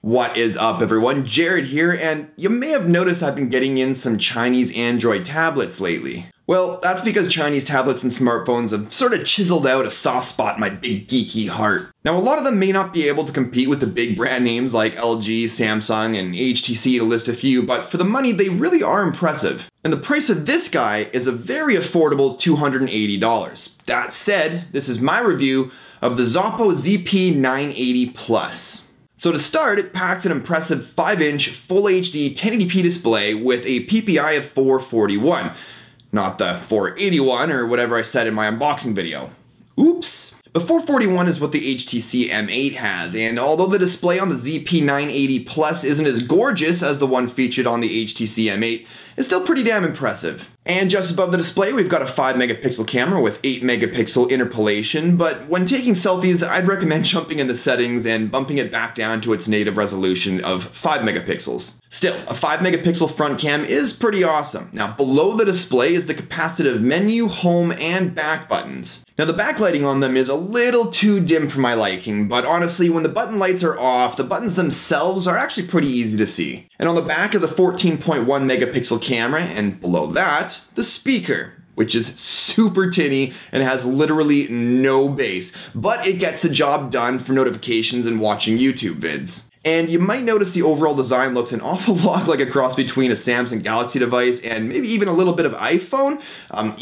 What is up, everyone? Jared here, and you may have noticed I've been getting in some Chinese Android tablets lately. Well, that's because Chinese tablets and smartphones have sort of chiseled out a soft spot in my big geeky heart. Now, a lot of them may not be able to compete with the big brand names like LG, Samsung, and HTC to list a few, but for the money, they really are impressive. And the price of this guy is a very affordable $280. That said, this is my review of the Zopo ZP980 Plus. So to start, it packs an impressive 5-inch Full HD 1080p display with a PPI of 441. Not the 481 or whatever I said in my unboxing video. Oops. But 441 is what the HTC M8 has, and although the display on the ZP980 Plus isn't as gorgeous as the one featured on the HTC M8, it's still pretty damn impressive. And just above the display, we've got a 5 megapixel camera with 8 megapixel interpolation, but when taking selfies, I'd recommend jumping in the settings and bumping it back down to its native resolution of 5 megapixels. Still, a 5 megapixel front cam is pretty awesome. Now, below the display is the capacitive menu, home, and back buttons. Now, the backlighting on them is a little too dim for my liking, but honestly, when the button lights are off, the buttons themselves are actually pretty easy to see. And on the back is a 14.1 megapixel camera, and below that, the speaker, which is super tinny and has literally no bass, but it gets the job done for notifications and watching YouTube vids. And you might notice the overall design looks an awful lot like a cross between a Samsung Galaxy device and maybe even a little bit of iPhone.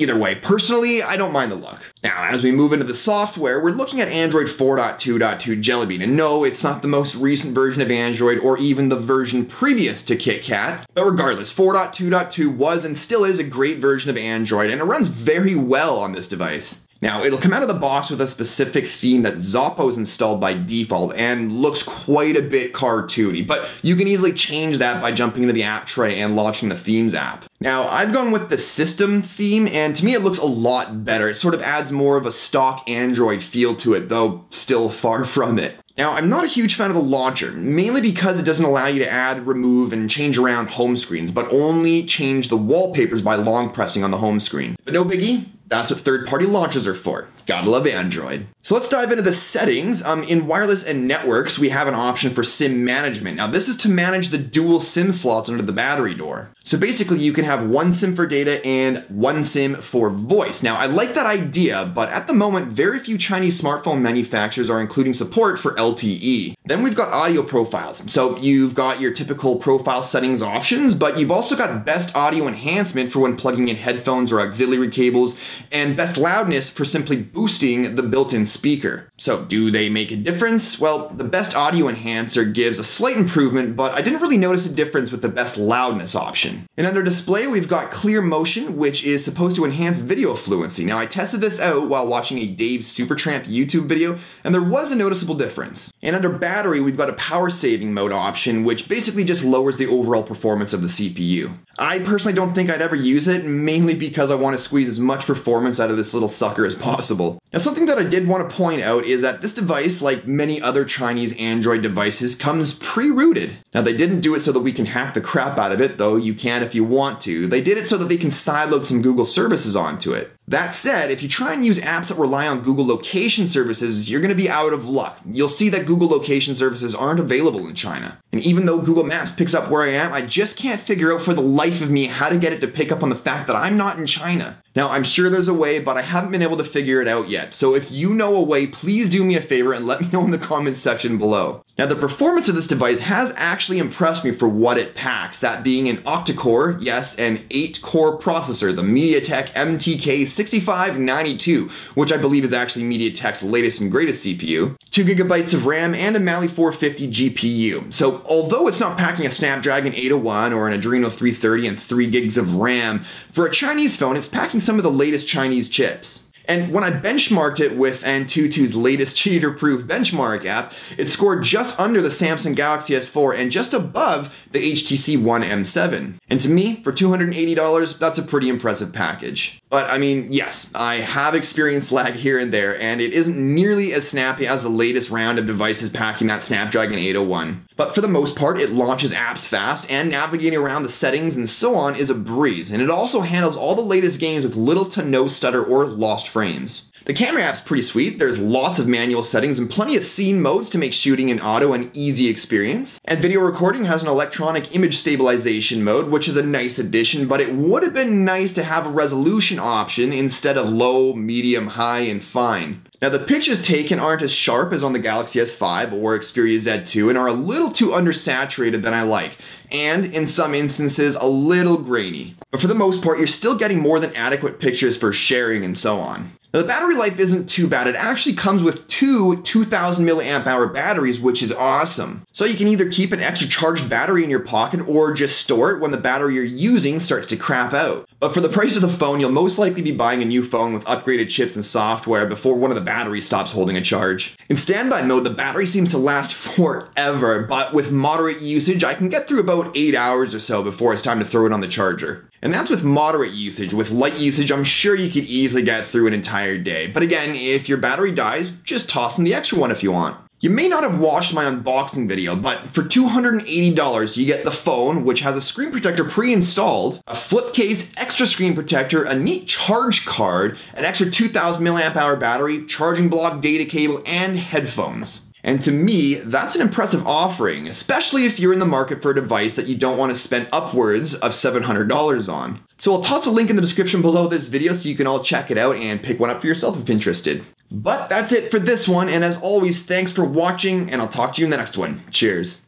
Either way, personally, I don't mind the look. Now, as we move into the software, we're looking at Android 4.2.2 Jelly Bean. And no, it's not the most recent version of Android or even the version previous to KitKat. But regardless, 4.2.2 was and still is a great version of Android, and it runs very well on this device. Now, it'll come out of the box with a specific theme that Zopo is installed by default and looks quite a bit cartoony, but you can easily change that by jumping into the app tray and launching the Themes app. Now, I've gone with the system theme, and to me it looks a lot better. It sort of adds more of a stock Android feel to it, though still far from it. Now, I'm not a huge fan of the launcher, mainly because it doesn't allow you to add, remove, and change around home screens, but only change the wallpapers by long pressing on the home screen. But no biggie, that's what third-party launchers are for. Gotta love Android. So let's dive into the settings. In wireless and networks, we have an option for SIM management. Now, this is to manage the dual SIM slots under the battery door. So basically, you can have one SIM for data and one SIM for voice. Now, I like that idea, but at the moment, very few Chinese smartphone manufacturers are including support for LTE. Then we've got audio profiles. So you've got your typical profile settings options, but you've also got best audio enhancement for when plugging in headphones or auxiliary cables, and best loudness for simply boosting the built-in speaker. So do they make a difference? Well, the best audio enhancer gives a slight improvement, but I didn't really notice a difference with the best loudness option. And under display, we've got clear motion, which is supposed to enhance video fluency. Now, I tested this out while watching a Dave Supertramp YouTube video, and there was a noticeable difference. And under battery, we've got a power saving mode option, which basically just lowers the overall performance of the CPU. I personally don't think I'd ever use it, mainly because I want to squeeze as much performance out of this little sucker as possible. Now, something that I did want to point out is that this device, like many other Chinese Android devices, comes pre-rooted. Now, they didn't do it so that we can hack the crap out of it, though you can if you want to. They did it so that they can sideload some Google services onto it. That said, if you try and use apps that rely on Google location services, you're going to be out of luck. You'll see that Google location services aren't available in China. And even though Google Maps picks up where I am, I just can't figure out for the life of me how to get it to pick up on the fact that I'm not in China. Now, I'm sure there's a way, but I haven't been able to figure it out yet. So if you know a way, please do me a favor and let me know in the comments section below. Now, the performance of this device has actually impressed me for what it packs, that being an octa-core, yes, an 8-core processor, the MediaTek MTK 6592, which I believe is actually MediaTek's latest and greatest CPU, 2 gigabytes of RAM, and a Mali 450 GPU. So although it's not packing a Snapdragon 801 or an Adreno 330 and 3 gigs of RAM, for a Chinese phone, it's packing some of the latest Chinese chips. And when I benchmarked it with Antutu's latest cheater-proof benchmark app, it scored just under the Samsung Galaxy S4 and just above the HTC One M7. And to me, for $280, that's a pretty impressive package. But I mean, yes, I have experienced lag here and there, and it isn't nearly as snappy as the latest round of devices packing that Snapdragon 801. But for the most part, it launches apps fast, and navigating around the settings and so on is a breeze. And it also handles all the latest games with little to no stutter or lost frames. The camera app's pretty sweet. There's lots of manual settings and plenty of scene modes to make shooting in auto an easy experience. And video recording has an electronic image stabilization mode, which is a nice addition, but it would have been nice to have a resolution option instead of low, medium, high, and fine. Now the pictures taken aren't as sharp as on the Galaxy S5 or Xperia Z2 and are a little too undersaturated than I like, and in some instances a little grainy. But for the most part, you're still getting more than adequate pictures for sharing and so on. Now the battery life isn't too bad. It actually comes with two 2000 mAh batteries, which is awesome. So you can either keep an extra charged battery in your pocket or just store it when the battery you're using starts to crap out. But for the price of the phone, you'll most likely be buying a new phone with upgraded chips and software before one of the batteries stops holding a charge. In standby mode, the battery seems to last forever, but with moderate usage, I can get through about 8 hours or so before it's time to throw it on the charger. And that's with moderate usage. With light usage, I'm sure you could easily get through an entire day. But again, if your battery dies, just toss in the extra one if you want. You may not have watched my unboxing video, but for $280 you get the phone, which has a screen protector pre-installed, a flip case, extra screen protector, a neat charge card, an extra 2000 mAh battery, charging block, data cable, and headphones. And to me, that's an impressive offering, especially if you're in the market for a device that you don't want to spend upwards of $700 on. So I'll toss a link in the description below this video so you can all check it out and pick one up for yourself if interested. But that's it for this one, and as always, thanks for watching, and I'll talk to you in the next one. Cheers.